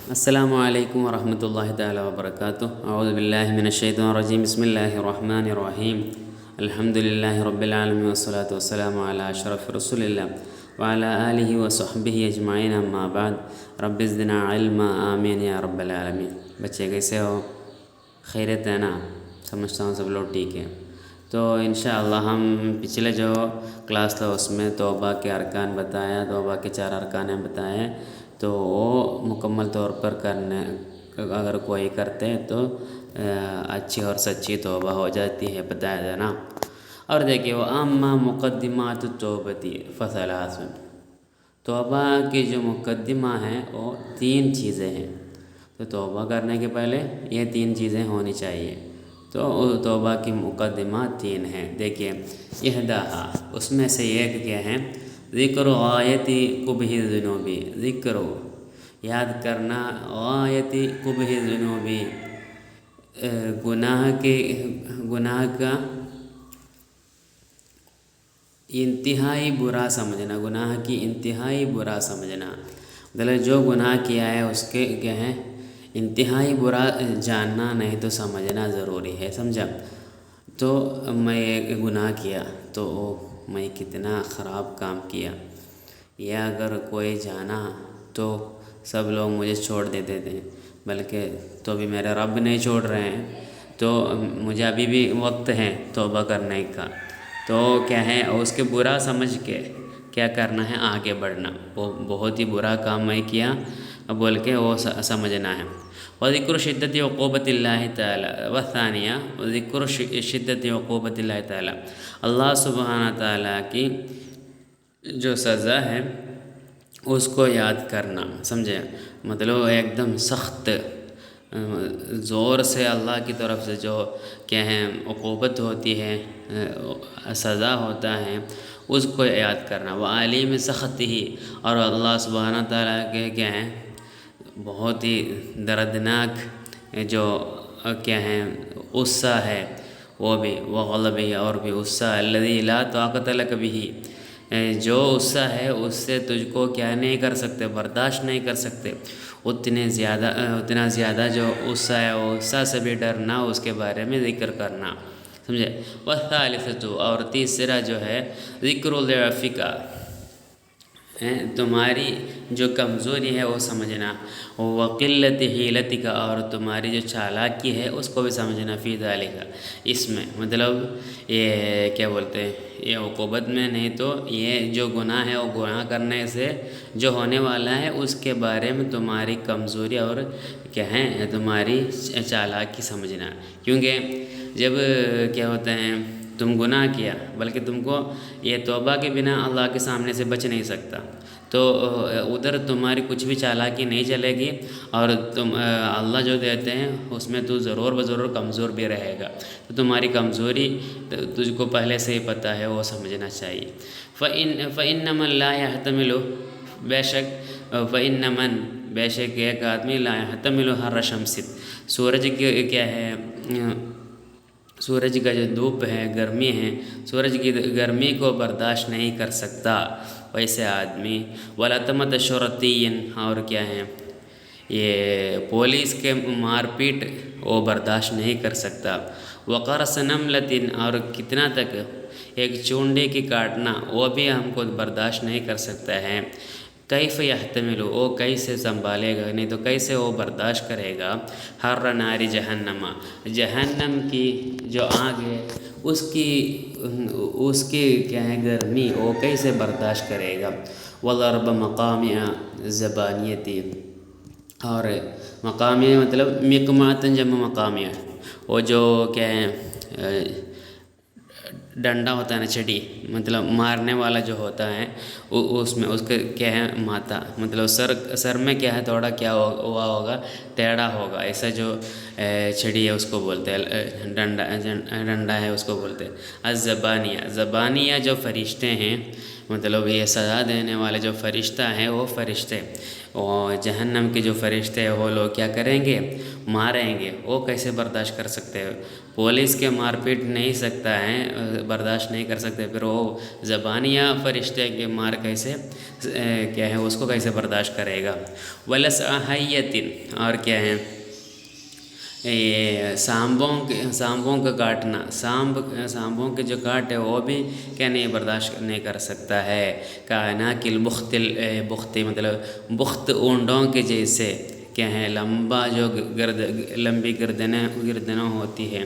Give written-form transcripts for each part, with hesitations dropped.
السلام علیکم ورحمۃ اللہ تعالی وبرکاتہ۔ اعوذ باللہ من الشیطان الرجیم، بسم اللہ الرحمن الرحیم۔ الحمد للہ رب العالمین والصلاة والسلام علی اشرف رسول اللہ وعلی آلہ وصحبہ اجمعین، اما بعد۔ رب زدنا علما، آمین یا رب العالمین۔ بچے کیسے ہو؟ خیریت ہے نا؟ سمجھتا ہوں سب لوگ ٹھیک ہیں۔ تو انشاءاللہ ہم پچھلے جو کلاس تھا اس میں توبہ کے ارکان بتایا، توبہ کے 4 ارکان بتائے، تو وہ مکمل طور پر کرنے اگر کوئی کرتے تو اچھی اور سچی توبہ ہو جاتی ہے، بتایا تھا نا۔ اور دیکھیے وہ اما مقدمات التوبۃ فثلاث، توبہ کی جو مقدمہ ہیں وہ 3 چیزیں ہیں۔ تو توبہ کرنے کے پہلے یہ 3 چیزیں ہونی چاہیے۔ تو توبہ کی مقدمہ 3 ہیں۔ دیکھیے احداہا، اس میں سے ایک کیا ہے؟ ذکر غایت قبح الذنوب، ذکر یاد کرنا غایت قبح الذنوب، گناہ کا انتہائی برا سمجھنا، گناہ کی انتہائی برا سمجھنا، مطلب جو گناہ کیا ہے اس کے کیا ہے انتہائی برا جاننا، نہیں تو سمجھنا ضروری ہے، سمجھا؟ تو میں ایک گناہ کیا تو میں کتنا خراب کام کیا، یا اگر کوئی جانا تو سب لوگ مجھے چھوڑ دیتے تھے، بلکہ تو بھی میرے رب نہیں چھوڑ رہے ہیں، تو مجھے ابھی بھی وقت ہے توبہ کرنے کا۔ تو کیا ہے اس کے برا سمجھ کے کیا کرنا ہے؟ آگے بڑھنا۔ وہ بہت ہی برا کام میں کیا بول کے وہ سمجھنا ہے۔ وذکر شدت عقوبۃ اللہ تعالی، وثانیہ ذکر شدت عقوبۃ اللہ تعالی، اللہ سبحانہ تعالیٰ کی جو سزا ہے اس کو یاد کرنا، سمجھے؟ مطلب ایک دم سخت زور سے اللہ کی طرف سے جو کیا ہے عقوبت ہوتی ہے، سزا ہوتا ہے، اس کو یاد کرنا۔ وہ عالم سخت ہی، اور اللہ سبحانہ تعالیٰ کے کیا ہیں بہت ہی دردناک جو کیا ہے غصہ ہے، وہ بھی وغضب ہی، اور بھی غصہ الذی لا طاقت لک بہ، جو غصہ ہے اس سے تجھ کو کیا نہیں کر سکتے، برداشت نہیں کر سکتے، اتنا زیادہ جو غصہ ہے، وہ غصہ سے بھی ڈرنا، اس کے بارے میں ذکر کرنا، سمجھے؟ والثالثۃ، اور تیسرا جو ہے ذکر ضعفک، تمہاری جو کمزوری ہے وہ سمجھنا، وقلت حیلتک، اور تمہاری جو چالاکی ہے اس کو بھی سمجھنا، فی ذالک، اس میں مطلب یہ کیا بولتے ہیں، یہ عقوبت میں نہیں تو یہ جو گناہ ہے وہ گناہ کرنے سے جو ہونے والا ہے اس کے بارے میں تمہاری کمزوری اور کیا ہے تمہاری چالاکی سمجھنا۔ کیونکہ جب کیا ہوتا ہے تم گناہ کیا، بلکہ تم کو یہ توبہ کے بنا اللہ کے سامنے سے بچ نہیں سکتا، تو ادھر تمہاری کچھ بھی چالاکی نہیں چلے گی، اور تم اللہ جو دیتے ہیں اس میں تو ضرور بضرور کمزور بھی رہے گا، تو تمہاری کمزوری تجھ کو پہلے سے ہی پتہ ہے، وہ سمجھنا چاہیے۔ فَإِنَّ مَن لَا يَحْتَمِلُ، بے شک ایک آدمی لا يحتمل حر شمس، سورج کی کیا ہے سورج کا جو دھوپ ہے، گرمی ہے، سورج کی گرمی کو برداشت نہیں کر سکتا ویسے آدمی، وَلَطْمَةَ شُرَطِيٍّ، اور کیا ہے یہ پولیس کے مار پیٹ وہ برداشت نہیں کر سکتا، وَقَرْصَ نَمْلَةٍ، اور کتنا تک ایک چونڈے کی کاٹنا وہ بھی ہم کو برداشت نہیں کر سکتا ہے۔ کیف یحتمل، وہ کیسے سنبھالے گا، نہیں تو کیسے وہ برداشت کرے گا، حر نار جہنم، جہنم کی جو آگ ہے اس کی کیا ہے گرمی، وہ کیسے برداشت کرے گا۔ وضرب مقامع زبانیت، اور مقامیہ مطلب مقماتن جمع مقامیہ، وہ جو کیا ہے ڈنڈا ہوتا ہے نا، چھڑی، مطلب مارنے والا جو ہوتا ہے اس میں اس کے کیا ہے ماتا، مطلب سر میں کیا ہے تھوڑا کیا ہوا ہوگا، ٹیڑھا ہوگا، ایسا جو چھڑی ہے اس کو بولتے ہیں ڈنڈا ہے اس کو بولتے ہیں۔ الزبانیہ، زبانیہ جو فرشتے ہیں، مطلب یہ سزا دینے والے جو فرشتہ ہیں وہ فرشتے، اور جہنم کے جو فرشتے ہیں وہ لوگ کیا کریں گے؟ ماریں گے۔ وہ کیسے برداشت کر سکتے ہیں؟ پولیس کے مار پیٹ نہیں سکتا ہے، برداشت نہیں کر سکتے، پھر وہ زبانیہ فرشتے کے مار کیسے کیا ہے اس کو کیسے برداشت کرے گا؟ وَلَسْعَحَيَّتٍ، اور کیا ہے یہ سانبوں کا کاٹنا، سانبوں کے جو کاٹ ہے وہ بھی کیا نہیں برداشت نہیں کر سکتا ہے۔ کائناک البخت مطلب بخت اونٹوں کے جیسے کیا ہے لمبا جو لمبی گردنیں ہوتی ہے،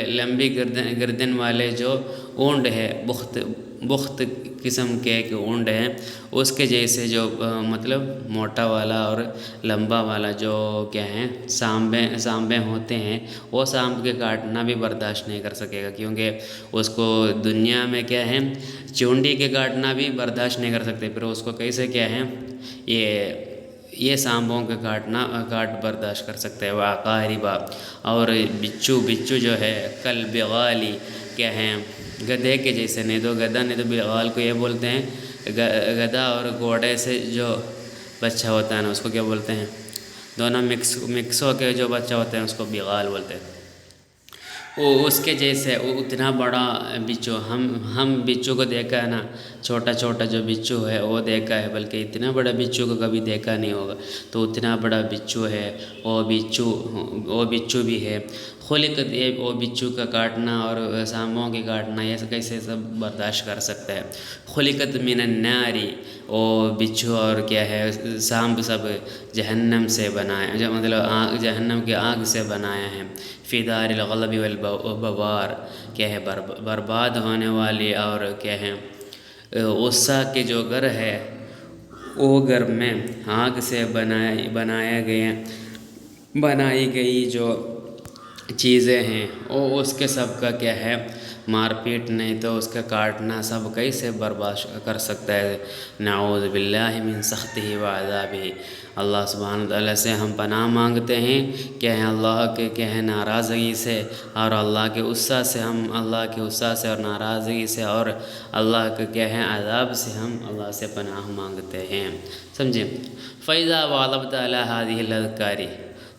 لمبی گردن والے جو اونٹ ہے، بخت قسم کے ایک اونٹ ہے، اس کے جیسے جو مطلب موٹا والا اور لمبا والا جو کیا ہے سانبے ہوتے ہیں، وہ سانب کے کاٹنا بھی برداشت نہیں کر سکے گا، کیونکہ اس کو دنیا میں کیا ہے چونڈی کے کاٹنا بھی برداشت نہیں کر سکتے، پھر اس کو کیسے کیا ہے یہ سانبوں کے کاٹ برداشت کر سکتے ہیں۔ وعقاربا، اور بچو جو ہے کل بغالی کیا ہے گدھے کے جیسے، نہیں تو گدھا نہیں تو بغال کو یہ بولتے ہیں، گدھا اور گھوڑے سے جو بچہ ہوتا ہے نا اس کو کیا بولتے ہیں؟ دونوں مکس ہو کے جو بچہ ہوتا ہے اس کو بغال بولتے ہیں۔ وہ اس کے جیسے وہ اتنا بڑا بچو، ہم بچو کو دیکھا ہے نا، چھوٹا جو بچو ہے وہ دیکھا ہے، بلکہ اتنا بڑا بچو کو کبھی دیکھا نہیں ہوگا، تو اتنا بڑا بچو ہے وہ بچو بھی ہے۔ خلقت، وہ بچو کا کاٹنا اور سانبوں کے کاٹنا یہ کیسے سب برداشت کر سکتا ہے۔ خلقت من النار، وہ بچو اور کیا ہے سانب سب جہنم سے بنایا، مطلب جہنم کی آگ سے بنایا ہے۔ فی دار الغلب والبوار، کیا ہے برباد ہونے والی اور کیا ہے غصہ کے جو گھر ہے، وہ گھر میں آگ سے بنائی گئی جو چیزیں ہیں وہ اس کے سب کا کیا ہے مار پیٹ نہیں تو اس کا کاٹنا سب کیسے برداشت کر سکتا ہے۔ نعوذ باللہ من سخطہ وعذابہ، اللہ سبحانہ وتعالیٰ سے ہم پناہ مانگتے ہیں کہ اللہ کے کیا ہے ناراضگی سے اور اللہ کے غصہ سے، ہم اللہ کے غصہ سے اور ناراضگی سے اور اللہ کے کیا ہے عذاب سے ہم اللہ سے پناہ مانگتے ہیں، سمجھے۔ فَإِذَا وَعَظَبْتَ عَلَىٰ هَٰذِهِ الْأَذْكَارِ،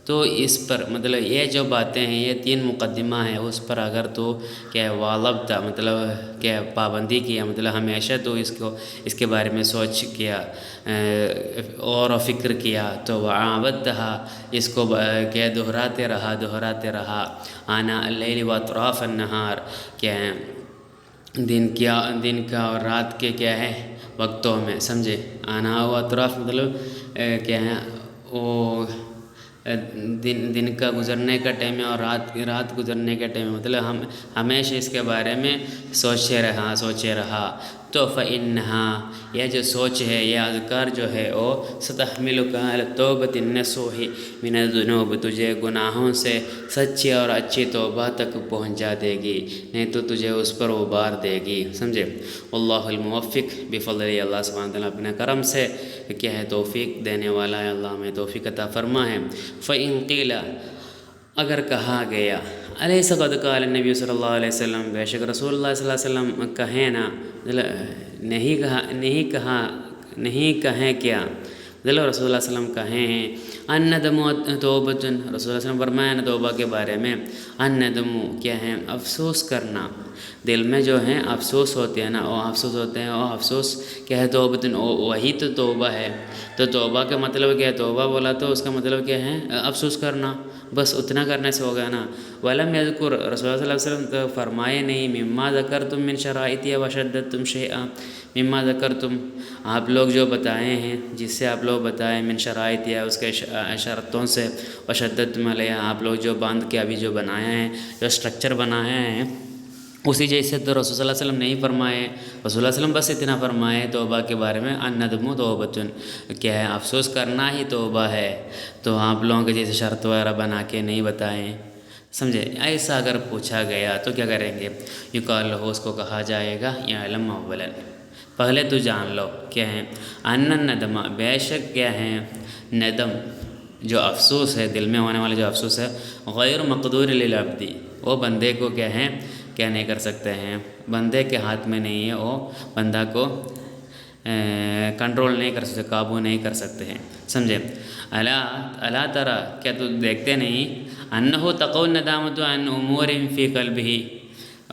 تو اس پر مطلب یہ جو باتیں ہیں یہ 3 مقدمہ ہیں، اس پر اگر تو کیا واظبتا مطلب کیا پابندی کیا، مطلب ہمیشہ تو اس کے بارے میں سوچ کیا اور فکر کیا، تو وعابدتہا، اس کو کیا دہراتے رہا آناء اللیل واطراف النہار، کیا ہے دن کا اور رات کے کیا ہے وقتوں میں، سمجھے۔ آناء و اطراف مطلب کیا ہے وہ دن کا گزرنے کا ٹائم ہے اور رات گزرنے کا ٹائم ہے، مطلب ہم ہمیشہ اس کے بارے میں سوچے رہا تو فَإِنَّهَا، یہ جو سوچ ہے یہ اذکار جو ہے وہ سَتَحْمِلُكَ عَلَى التَّوْبَةِ النَّصُوحِ مِنَ الذُّنُوبِ، تجھے گناہوں سے سچی اور اچھی توبہ تک پہنچا دے گی، نہیں تو تجھے اس پر ابار دے گی، سمجھے۔ واللہ الموفق بفضلہ، اللہ سبحانہ وتعالیٰ اپنے کرم سے کیا ہے توفیق دینے والا ہے، اللہ ہمیں توفیق عطا فرما ہے۔ فَإِن قِيلَ، اگر کہا گیا، الیس قد قال النبی صلی اللہ علیہ وسلم، بے شک رسول اللہ صلی اللہ علیہ وسلم کہیں نا، نہیں کہیں کیا، رسول اللہ صلی اللہ علیہ وسلم کہیں ہیں الندم توبۃ، رسول اللہ صلی اللہ علیہ وسلم فرمایا نا توبہ کے بارے میں، الندم کیا ہے افسوس کرنا، دل میں جو ہیں افسوس ہوتے ہیں نا، وہ افسوس ہوتے ہیں، وہ افسوس کیا ہے توبۃ، وہی تو توبہ ہے۔ تو توبہ کا مطلب کیا ہے؟ توبہ بولا تو اس کا مطلب کیا ہے؟ افسوس کرنا، بس اتنا کرنے سے ہو گیا نا۔ وَلَمْ يَذْكُرْ، رسول اللہ صلی اللہ علیہ وسلم تو فرمائے نہیں، مما ذکرتم من شرائطی وشددتم شیئا، مما ذکرتم، آپ لوگ جو بتائے ہیں، جس سے آپ لوگ بتائے من شرائط یا اس کے شرطوں سے، وشددتم علیہ، آپ لوگ جو باندھ کے ابھی جو بنایا ہے، جو سٹرکچر بنایا ہے، اسی جیسے تو رسول صلی اللہ علیہ وسلم نہیں فرمائے، رسول اللہ علیہ وسلم بس اتنا فرمائے توبہ کے بارے میں، الندم توبۃ، کیا ہے افسوس کرنا ہی توبہ ہے، تو آپ لوگوں کے جیسے شرط وغیرہ بنا کے نہیں بتائیں، سمجھے۔ ایسا اگر پوچھا گیا تو کیا کریں گے؟ یقال لہو، اس کو کہا جائے گا، یعلم اولا، پہلے تو جان لو کیا ہے، ان الندم، بے شک کیا ہے ندم، جو افسوس ہے دل میں ہونے والا جو افسوس ہے، غیر مقدور للعبد، وہ بندے کو کیا ہے کیا نہیں کر سکتے ہیں، بندے کے ہاتھ میں نہیں ہے، وہ بندہ کو کنٹرول نہیں کر سکتے، قابو نہیں کر سکتے ہیں، سمجھے؟ الا ترى، کیا تو دیکھتے نہیں، انہ تقو الندامۃ عن امور فی قلبہ،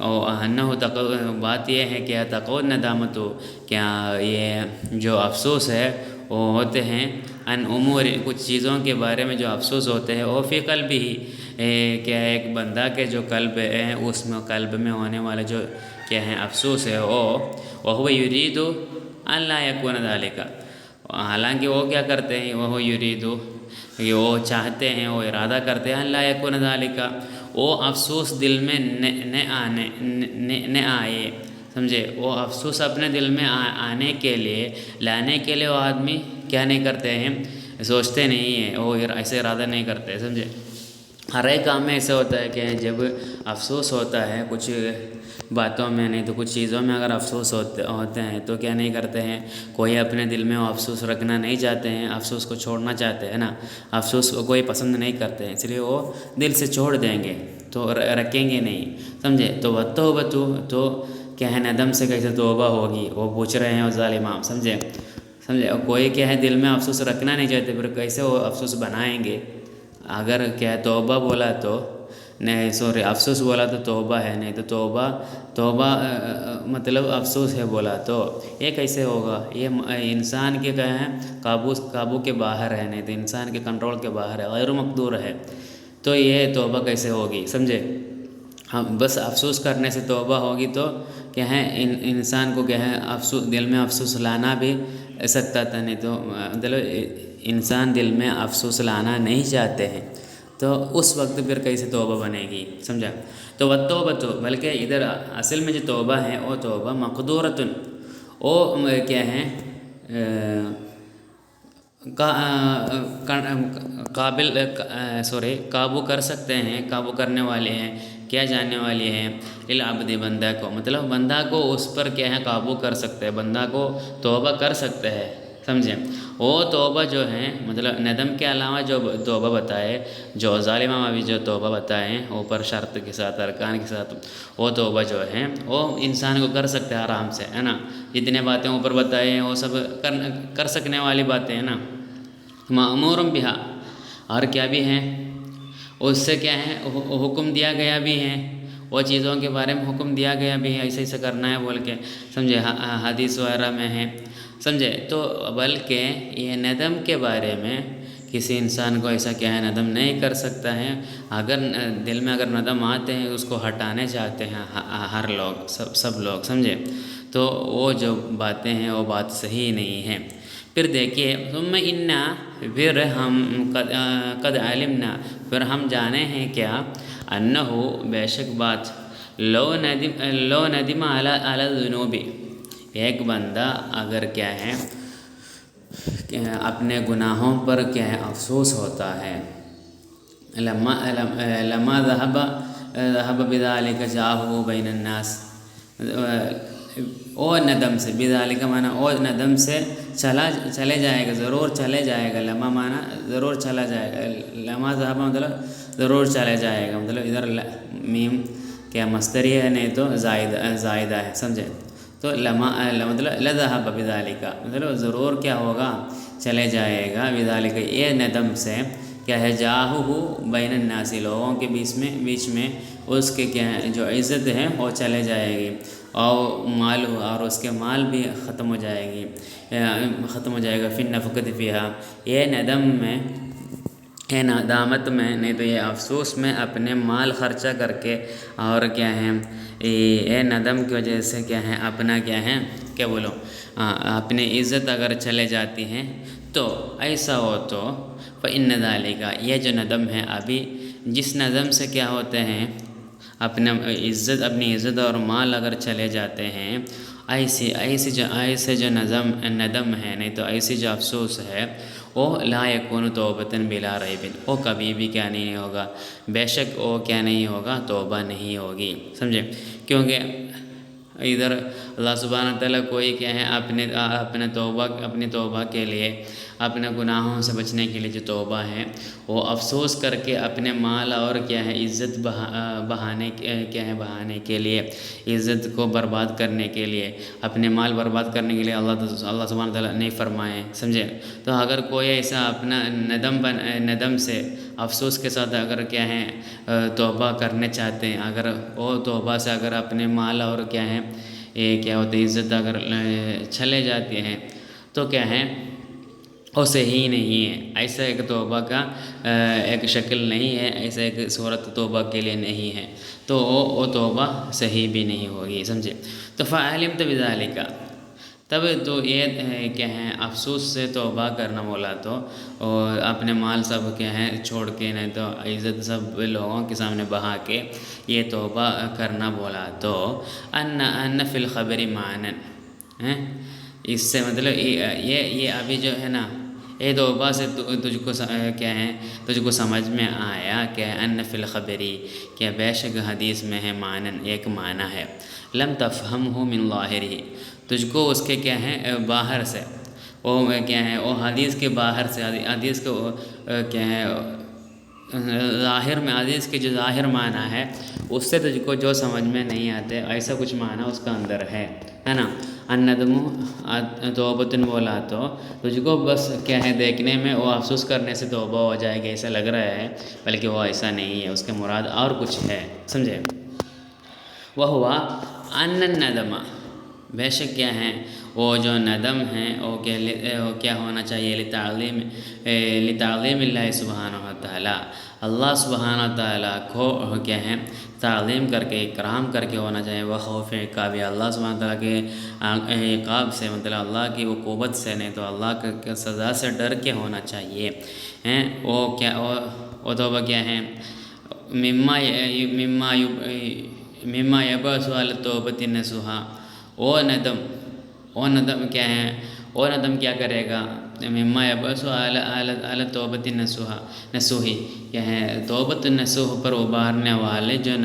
انہ بات یہ ہے کہ تقو الندامۃ، کیا یہ جو افسوس ہے وہ ہوتے ہیں ان امور، کچھ چیزوں کے بارے میں جو افسوس ہوتے ہیں، وہ فی قلب ہی، کیا ایک بندہ کے جو قلب ہے اس میں قلب میں ہونے والے جو کیا ہے افسوس ہے، وہ یرید ان لا یکون ذالک، حالانکہ وہ کیا کرتے ہیں، وہ یرید، کہ وہ چاہتے ہیں، وہ ارادہ کرتے ہیں ان لا یکون ذالک، وہ افسوس دل میں نہ آئے، سمجھے؟ وہ افسوس اپنے دل میں آنے کے لیے، لانے کے لیے وہ آدمی کیا نہیں کرتے ہیں، سوچتے نہیں ہیں، وہ ایسے ارادہ نہیں کرتے، سمجھے؟ ہر ایک کام میں ایسا ہوتا ہے کہ جب افسوس ہوتا ہے کچھ باتوں میں، نہیں تو کچھ چیزوں میں اگر افسوس ہوتے ہیں تو کیا نہیں کرتے ہیں، کوئی اپنے دل میں وہ افسوس رکھنا نہیں چاہتے ہیں، افسوس کو چھوڑنا چاہتے ہیں نا، افسوس کو کوئی پسند نہیں کرتے ہیں، اس لیے وہ دل سے چھوڑ دیں گے، تو رکھیں گے نہیں، سمجھے؟ تو توبۃ، تو کیا ہے ندم سے کیسے توبہ ہوگی، وہ پوچھ رہے ہیں ظالم، سمجھے؟ کوئی کیا ہے دل میں افسوس رکھنا نہیں چاہتے، پھر کیسے وہ افسوس بنائیں گے؟ اگر کیا ہے توبہ بولا تو نہیں، سوری افسوس بولا تو توبہ ہے، نہیں تو توبہ مطلب افسوس ہے بولا تو یہ کیسے ہوگا؟ یہ انسان کے کیا ہے قابو کے باہر ہے، نہیں تو انسان کے کنٹرول کے باہر ہے، غیر مقدور ہے، تو یہ توبہ کیسے ہوگی، سمجھے؟ ہم بس افسوس کرنے سے توبہ ہوگی تو کیا ہے انسان کو کیا ہے دل میں افسوس لانا بھی سکتا تھا، نہیں تو مطلب انسان دل میں افسوس لانا نہیں چاہتے ہیں، تو اس وقت پھر کیسے توبہ بنے گی، سمجھا؟ تو توبۃ، بلکہ ادھر اصل میں جو توبہ ہے وہ توبہ مقدورۃ، وہ کیا ہے قابل قابو کر سکتے ہیں، قابو کرنے والے ہیں، کیا جاننے والی ہے للعبد، بندہ کو، مطلب بندہ کو اس پر کیا ہے قابو کر سکتے ہیں، بندہ کو توبہ کر سکتے ہیں، سمجھیں؟ وہ توبہ جو ہے مطلب ندم کے علاوہ جو توبہ بتائے، جو ظالمہ ابھی جو توبہ بتائے ہیں اوپر شرط کے ساتھ، ارکان کے ساتھ، وہ توبہ جو ہے وہ انسان کو کر سکتے ہیں آرام سے، ہے نا؟ جتنے باتیں اوپر بتائے ہیں وہ سب کر سکنے والی باتیں ہیں نا، مأمور بہا، اور کیا بھی ہیں اس سے کیا ہے حکم دیا گیا بھی ہے، وہ چیزوں کے بارے میں حکم دیا گیا بھی ہے، ایسے ایسے کرنا ہے بول کے، سمجھے؟ حدیث وغیرہ میں ہے، سمجھے؟ تو بلکہ یہ ندم کے بارے میں کسی انسان کو ایسا کیا ہے ندم نہیں کر سکتا ہے، اگر دل میں اگر ندم آتے ہیں اس کو ہٹانے چاہتے ہیں ہر لوگ، سب لوگ، سمجھے؟ تو وہ جو باتیں ہیں وہ بات صحیح نہیں ہے۔ پھر دیکھیے ثم انا، پھر ہم قد علمنا، پھر ہم جانے ہیں کیا، انہو، بے شک بات، لو ندم علی الذنوب، ایک بندہ اگر کیا ہے اپنے گناہوں پر کیا ہے افسوس ہوتا ہے، لما ذهب بذلك جاءه بین الناس، او ندم سے، بذلك معنی او ندم سے چلے جائے گا، ضرور چلے جائے گا، لما معنی ضرور چلا جائے گا، لما ذهب مطلب ضرور چلے جائے گا، مطلب ادھر میم کیا مصدری ہے، نہیں تو زائدہ ہے، سمجھے؟ تو مطلب لذهب بذلك، مطلب ضرور کیا ہوگا، چلے جائے گا، بذلك یہ ندم سے کیا ہے، جاہو بین الناس، لوگوں کے بیچ میں اس کے کیا ہے جو عزت ہے وہ چلے جائے گی، اور اس کے مال بھی ختم ہو جائے گا، فی النفقۃ فیہا، یہ ندم میں، یہ ندامت میں، نہیں تو یہ افسوس میں اپنے مال خرچہ کر کے، اور کیا ہے یہ ندم کی وجہ سے کیا ہے اپنا کیا ہے کیا بولو اپنی عزت اگر چلے جاتی ہیں، تو ایسا ہو تو فإن ذلک، یہ جو ندم ہے ابھی جس ندم سے کیا ہوتے ہیں اپنی عزت اور مال اگر چلے جاتے ہیں، ایسے جو ندم ہے، نہیں تو ایسی جو افسوس ہے، وہ لا یکون توبۃ بلا ریب، وہ کبھی بھی کیا نہیں ہوگا، بے شک وہ کیا نہیں ہوگا، توبہ نہیں ہوگی، سمجھے؟ کیونکہ ادھر اللہ سبحانہ تعالیٰ کوئی کیا ہے اپنے توبہ کے لیے، اپنے گناہوں سے بچنے کے لیے جو توبہ ہے وہ افسوس کر کے اپنے مال اور کیا ہے عزت بہانے کے لیے، عزت کو برباد کرنے کے لیے، اپنے مال برباد کرنے کے لیے اللہ سبحانہ تعالیٰ نہیں فرمائے، سمجھے؟ تو اگر کوئی ایسا اپنا ندم سے افسوس کے ساتھ اگر کیا ہے توبہ کرنے چاہتے ہیں، اگر وہ توبہ سے اگر اپنے مال اور کیا ہے یہ کیا ہوتا ہے عزت اگر چلے جاتے ہیں تو کیا ہے وہ صحیح نہیں ہے، ایسا ایک توبہ کا ایک شکل نہیں ہے، ایسا ایک صورت توبہ کے لیے نہیں ہے، تو وہ توبہ صحیح بھی نہیں ہوگی، سمجھے؟ تو فعلمت بذالک، تب تو یہ کیا ہے افسوس سے توبہ کرنا بولا تو اور اپنے مال سب کیا ہے چھوڑ کے، نہیں تو عزت سب لوگوں کے سامنے بہا کے یہ توبہ کرنا بولا تو ان فی الخبر معنی، اس سے مطلب یہ ابھی جو ہے نا یہ توبہ سے تجھ کو کیا ہے تجھ کو سمجھ میں آیا کہ ان فی الخبری، کہ بے شک حدیث میں ہے معنی، ایک معنی ہے، لم تفہمہ من ظاہرہ، تجھ کو اس کے کیا ہے باہر سے، وہ کیا ہے وہ حدیث کے باہر سے، حدیث کو کیا ہے ظاہر میں، حدیث کے جو ظاہر معنی ہے اس سے تجھ کو جو سمجھ میں نہیں آتے ایسا کچھ معنی اس کا اندر ہے نا۔ الندم توبۃ بولا تو تجھ کو بس کیا ہے دیکھنے میں وہ افسوس کرنے سے توبہ ہو جائے گی ایسا لگ رہا ہے، بلکہ وہ ایسا نہیں ہے، اس کے مراد اور کچھ ہے، سمجھے؟ وہ ہوا ان الندم، بے شک کیا ہے وہ جو ندم ہے وہ کیا ہونا چاہیے، لتعظیم اللہ سبحانہ وتعالیٰ، اللہ سبحانہ تعالیٰ کو کیا ہے تعظیم کر کے، اکرام کر کے ہونا چاہیے، وہ خوف عقاب، اللہ سبحانہ تعالیٰ کے عقاب سے، مطلب اللہ کی عقوبت سے، نہیں تو اللہ کے سزا سے ڈر کے ہونا چاہیے، وہ کیا وہ توبہ کیا ہے مما یبعث علی التوبۃ نصوحا، وہ ندم کیا ہے، وہ ندم کیا کرے گا، مما یبعث علی التوبۃ نصوحی، کیا ہے توبۃ النصوح پر ابھارنے والے جو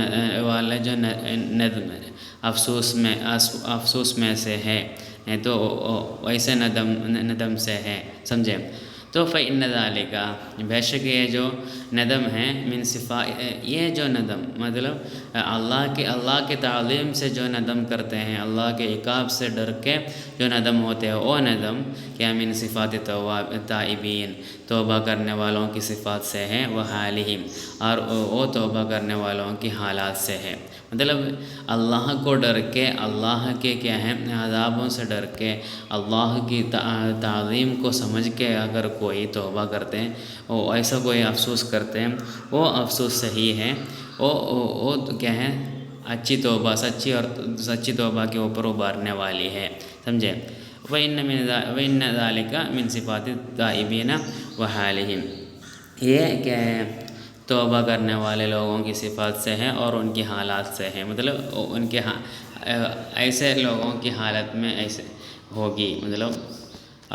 ندم افسوس میں سے ہے، نہیں تو ویسے ندم سے ہے، سمجھے؟ تو فإن ذالک، بے شک یہ جو ندم ہے من صفات، یہ جو ندم مطلب اللہ کے تعظیم سے جو ندم کرتے ہیں، اللہ کے عقاب سے ڈر کے جو ندم ہوتے ہیں، وہ ندم کیا من صفات تائبین، توبہ کرنے والوں کی صفات سے ہے، وہ حالہم، اور وہ توبہ کرنے والوں کی حالات سے ہے، مطلب اللہ کو ڈر کے، اللہ کے کیا ہے عذابوں سے ڈر کے، اللہ کی تعظیم کو سمجھ کے اگر کوئی توبہ کرتے ہیں، وہ ایسا کوئی افسوس کرتے ہیں، وہ افسوس صحیح ہے، وہ کیا ہے اچھی توبہ، سچی توبہ کے اوپر ابھارنے والی ہے، سمجھے؟ وَإِنَّ ذَلِكَ مِن صِفَاتِ التَّائِبِينَ وَحَالِهِمْ، یہ کیا ہے توبہ کرنے والے لوگوں کی صفات سے ہے اور ان کی حالات سے ہے، مطلب ان کے ایسے لوگوں کی حالت میں ایسے ہوگی، مطلب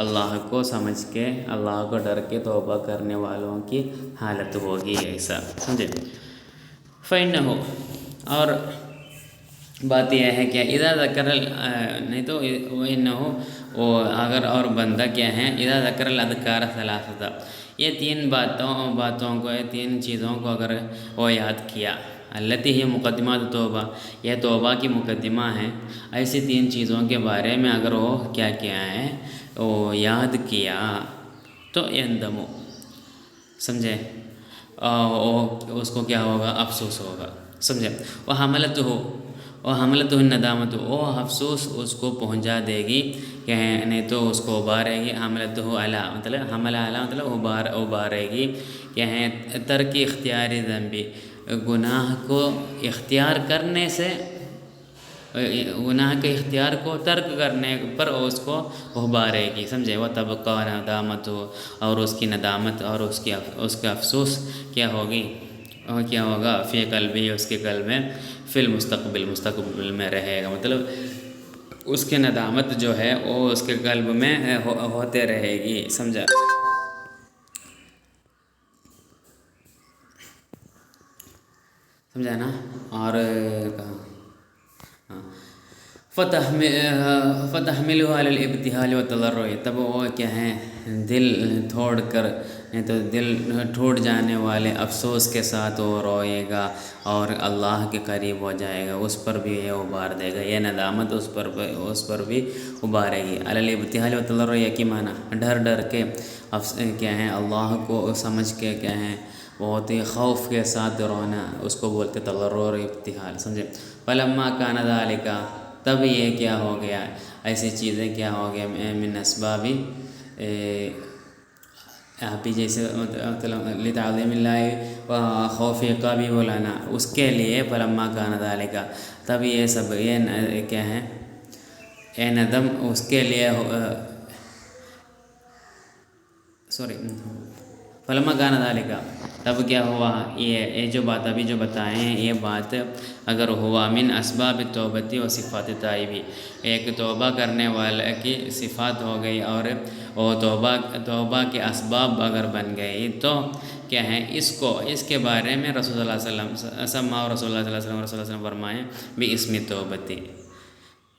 اللہ کو سمجھ کے، اللہ کو ڈر کے توبہ کرنے والوں کی حالت ہوگی ایسا، سمجھے؟ فَإِنَّهُ، اور بات یہ ہے کہ اذا ذکر نہیں تو وَإِنَّهُ، وہ اگر اور بندہ کیا ہے اذا ذکر الاذکار ثلاثہ، یہ تین باتوں کو، یہ تین چیزوں کو اگر وہ یاد کیا، التی ہی مقدمات توبہ، یہ توبہ کی مقدمہ ہے، ایسی تین چیزوں کے بارے میں اگر وہ کیا ہے وہ یاد کیا تو یندمو، سمجھے؟ اس کو کیا ہوگا افسوس ہوگا، سمجھے؟ حملت الندامت، وہ افسوس اس کو پہنچا دے گی کہ نہیں تو اس کو ابھارے گی، حملت علی مطلب مطلب ابھارے گی کہ ہے ترک اختیاری ذنبی، گناہ کو اختیار کرنے سے، گناہ کے اختیار کو ترک کرنے پر اس کو ابھارے گی، سمجھے؟ وہ طبقہ ندامت ہو، اور اس کی ندامت اور اس کا افسوس کیا ہوگی، اور کیا ہوگا فی قلبی، اس کے قلب میں، فی مستقبل میں رہے گا، مطلب اس کے ندامت جو ہے وہ اس کے قلب میں ہوتے رہے گی، سمجھا؟ نا؟ اور فتحمل علی الابتہال والتضرع، تب وہ کیا ہے دل توڑ کر تو دل ٹوٹ جانے والے افسوس کے ساتھ وہ روئے گا اور اللہ کے قریب ہو جائے گا، اس پر بھی یہ ابھار دے گا، یہ ندامت اس پر بھی ابھارے گی۔ علی الابتہال والتضرع کی معنی ڈر ڈر کے کیا ہے اللہ کو سمجھ کے کیا ہے بہت ہی خوف کے ساتھ رونا، اس کو بولتے تضرع اور ابتہال، سمجھے۔ فلما کان ذالک، تب یہ کیا ہو گیا، ایسی چیزیں کیا ہو گیا من اسباب یہاں پہ جیسے لتعظیم اللہ و خوف عقابہ بولانا، اس کے لیے فلما کان ذالک، تب یہ سب یہ کیا ہے اے ندم اس کے لیے فلما کان ذالک، تب کیا ہوا یہ جو بات ابھی جو بتائے ہیں یہ بات اگر ہوا من اسباب توبتی و صفات تائبی، ایک توبہ کرنے والے کی صفات ہو گئی اور وہ توبہ کے اسباب اگر بن گئی تو کیا ہے اس کے بارے میں رسول اللہ صلی اللہ علیہ وسلم سما رسول اللہ صلی اللہ علیہ وسلم فرمائیں بھی اسم توبتی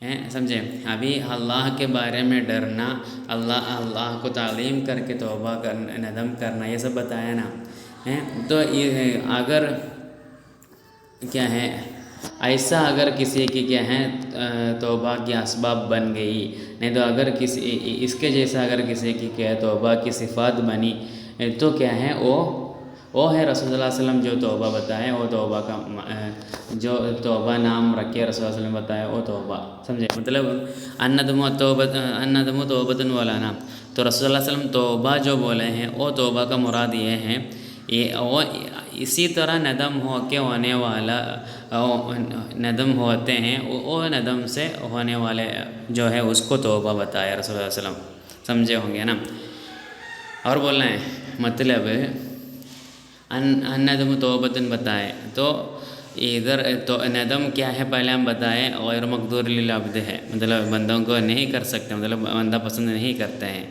ہیں، سمجھے۔ ابھی اللہ کے بارے میں ڈرنا، اللہ کو تعظیم کر کے توبہ کرنا، ندم کرنا، یہ سب بتایا نا ہیں۔ تو یہ اگر کیا ہے ایسا اگر کسی کی کیا ہے توبہ کی اسباب بن گئی، نہیں تو اگر کسی اس کے جیسا اگر کسی کی کیا توبہ کی صفات بنی تو کیا ہے وہ ہے رسول اللہ علیہ وسلم جو توبہ بتائے، وہ توبہ کا جو توبہ نام رکھے رسول اللہ علیہ وسلم بتائے وہ توبہ، سمجھے۔ مطلب الندم توبۃ ولانا، تو رسول اللہ علیہ وسلم توبہ جو بولے ہیں وہ توبہ کا مراد یہ ہے، وہ اسی طرح ندم ہو کے ہونے والا ندم ہوتے ہیں، وہ ندم سے ہونے والے جو ہے اس کو توبہ بتایا رسول اللہ علیہ وسلم، سمجھے ہوں گے نا۔ اور بولنا ہے مطلب الندم توبۃ بتائے تو ادھر تو ندم کیا ہے پہلے ہم بتائے غیر مقدور للعبد ہے، مطلب بندوں کو نہیں کر سکتے، مطلب بندہ پسند نہیں کرتے ہیں،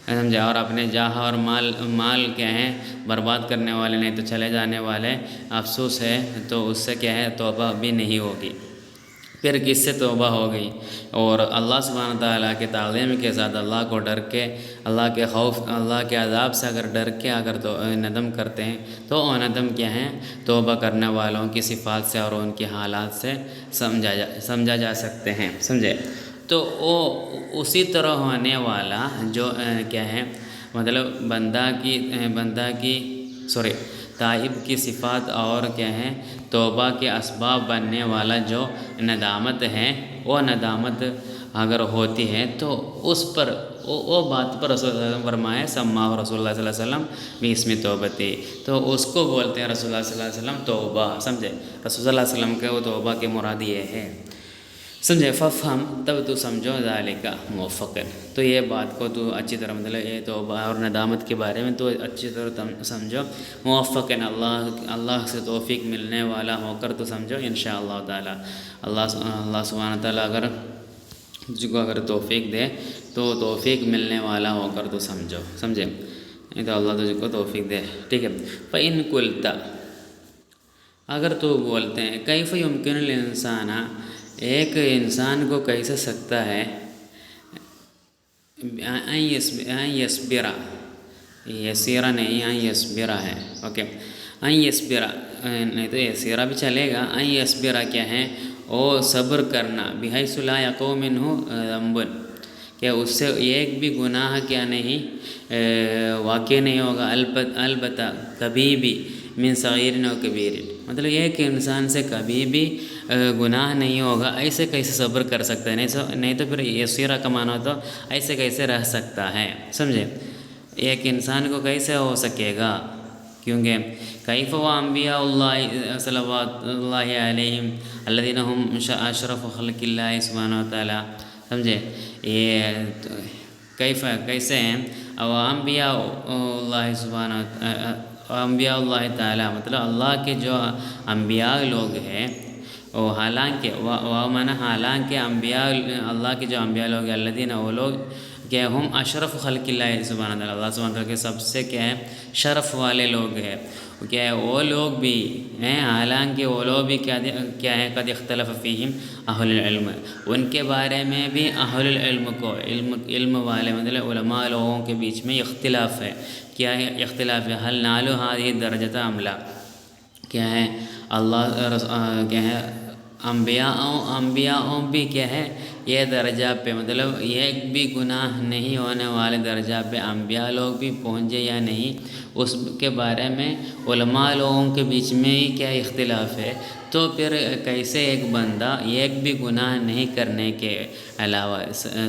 سمجھے۔ اور اپنے جاہ اور مال کیا ہے برباد کرنے والے نہیں تو چلے جانے والے افسوس ہے، تو اس سے کیا ہے توبہ بھی نہیں ہوگی۔ پھر کس سے توبہ ہو گئی؟ اور اللہ سبحانہ تعالیٰ کے تعظیم کے ساتھ اللہ کو ڈر کے، اللہ کے خوف، اللہ کے عذاب سے اگر ڈر کے اگر تو ندم کرتے ہیں تو وہ ندم کیا ہے توبہ کرنے والوں کی صفات سے اور ان کے حالات سے سمجھا جا سکتے ہیں، سمجھے۔ تو وہ اسی طرح ہونے والا جو کیا ہے مطلب بندہ کی تائب کی صفات اور کیا ہے توبہ کے اسباب بننے والا جو ندامت ہے، وہ ندامت اگر ہوتی ہے تو اس پر وہ بات پر رسول اللہ علیہ وسلم فرمائے سما رسول اللہ صلی اللہ علیہ وسلم باسم توبتی، تو اس کو بولتے ہیں رسول اللہ صلی اللہ علیہ وسلم توبہ، سمجھے۔ رسول اللہ علیہ وسلم کے وہ توبہ کے مراد یہ ہے، سمجھے۔ ففہم، تب تو سمجھو ذالک موفقن، تو یہ بات کو تو اچھی طرح مطلب یہ توبہ اور ندامت کے بارے میں تو اچھی طرح سمجھو، موفقن اللہ سے توفیق ملنے والا ہو کر تو سمجھو انشاءاللہ تعالی۔ اللہ سبحانہ تعالیٰ اگر تجھ کو اگر توفیق دے تو توفیق ملنے والا ہو کر تو سمجھو، سمجھے، نہیں تو اللہ تجھ کو توفیق دے، ٹھیک ہے۔ فَإِن قُلْتَ، اگر تو بولتے ہیں کیف یمکن الانسان، ایک انسان کو کیسے سکتا ہے ان یصبر، یسیرا نہیں ان یصبر ہے، اوکے، ان یصبر نہیں تو یسیرا بھی چلے گا، ان یصبر کیا ہے وہ صبر کرنا، بحیث لا یقع منہ ذنب، کہ اس سے ایک بھی گناہ کیا نہیں واقع نہیں ہوگا، البتہ کبھی بھی من صغیر و کبیر، مطلب ایک انسان سے کبھی بھی گناہ نہیں ہوگا، ایسے کیسے صبر کر سکتا ہے، نہیں تو پھر یسیرہ کا معنی تو ایسے کیسے رہ سکتا ہے، سمجھے۔ ایک انسان کو کیسے ہو سکے گا، کیونکہ کیف و انبیاء اللہ صلوات اللہ علیہم الذین ہم اشرف خلق اللہ سبحانہ وتعالی، سمجھے۔ یہ کیسے ہیں اور انبیاء اللہ سبحانہ انبیاء اللہ تعالیٰ، مطلب اللہ کے جو انبیاء لوگ ہیں وہ حالانکہ حالانکہ انبیاء اللہ کے جو انبیاء لوگ ہیں الذین وہ لوگ کہ ہم اشرف خلق اللہ سبحانہ تعالیٰ، اللہ سبحانہ تعالیٰ کے سب سے کیا ہے شرف والے لوگ ہیں، کیا ہے وہ لوگ بھی ہیں، حالانکہ وہ لوگ بھی کیا ہے قد اختلف فیہم اہل العلم، ان کے بارے میں بھی اہل العلم کو علم والے مطلب علماء لوگوں کے بیچ میں اختلاف ہے۔ کیا ہے اختلاف ہے؟ حل نالو ہذہ درجۃ عملہ، کیا ہے کیا ہے انبیاءوں بھی کیا ہے یہ درجہ پہ مطلب ایک بھی گناہ نہیں ہونے والے درجہ پہ انبیاء لوگ بھی پہنچے یا نہیں، اس کے بارے میں علماء لوگوں کے بیچ میں ہی کیا اختلاف ہے۔ تو پھر کیسے ایک بندہ ایک بھی گناہ نہیں کرنے کے علاوہ،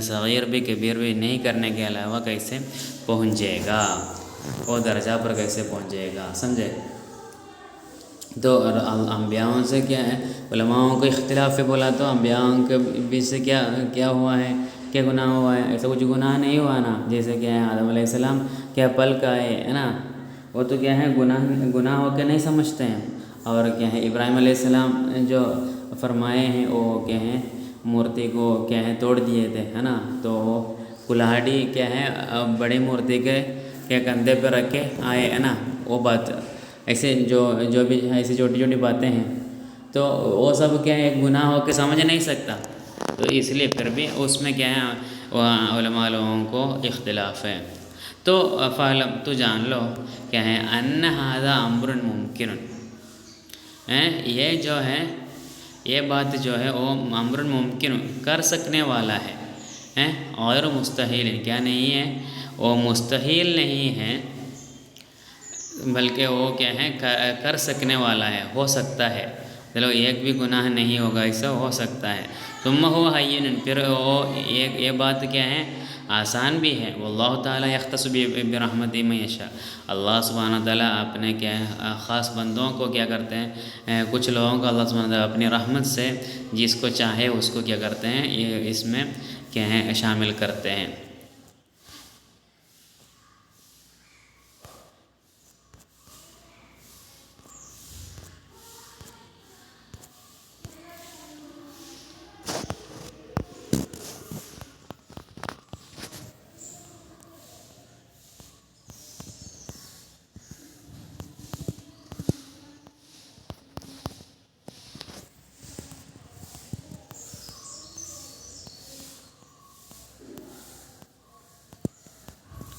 صغیر بھی کبیر بھی نہیں کرنے کے علاوہ کیسے پہنچے گا، وہ درجہ پر کیسے پہنچے گا، سمجھے؟ تو انبیاءوں سے کیا ہے علماءوں کو اختلاف ہے بولا، تو انبیاءوں کے بیچ سے کیا ہوا ہے، کیا گناہ ہوا ہے؟ ایسا کچھ گناہ نہیں ہوا نا، جیسے کیا ہے آدم علیہ السلام کیا پل کا ہے نا، وہ تو کیا ہے گناہ ہو کے نہیں سمجھتے ہیں، اور کیا ہے ابراہیم علیہ السلام جو فرمائے ہیں وہ کیا ہے مورتی کو کیا ہے توڑ دیے تھے، ہے نا، تو کلاہڑی کیا ہے بڑی مورتی کے کیا کندھے پہ رکھ کے آئے، ہے نا، وہ بات ایسے جو بھی ایسی چھوٹی چھوٹی باتیں ہیں، تو وہ سب کیا ہے ایک گناہ ہو کے سمجھ نہیں سکتا، تو اس لیے پھر بھی اس میں کیا ہے علماء لوگوں کو اختلاف ہے۔ تو فعلم تو جان لو کیا ہے ان ھذا امر ممکن، یہ جو ہے یہ بات جو ہے وہ امر ممکن کر سکنے والا ہے، اور مستحیل کیا نہیں ہے، وہ مستحیل نہیں ہے بلکہ وہ کیا ہے کر سکنے والا ہے، ہو سکتا ہے، چلو ایک بھی گناہ نہیں ہوگا، ایسا ہو سکتا ہے۔ ثم هو حین، پھر وہ یہ بات کیا ہے آسان بھی ہے، واللہ تعالیٰ یختص برحمتہ من یشاء، اللہ سبحانہ تعالیٰ اپنے کیا ہے خاص بندوں کو کیا کرتے ہیں، کچھ لوگوں کو اللہ سبحانہ تعالیٰ اپنی رحمت سے جس کو چاہے اس کو کیا کرتے ہیں یہ اس میں کیا ہے شامل کرتے ہیں۔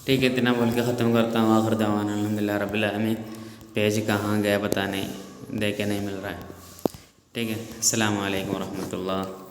ٹھیک ہے، اتنا بول کے ختم کرتا ہوں، آخر دعوانا الحمدللہ رب العالمین۔ پیج کہاں گیا پتہ نہیں، دیکھے نہیں مل رہا ہے، ٹھیک ہے، السلام علیکم ورحمۃ اللہ۔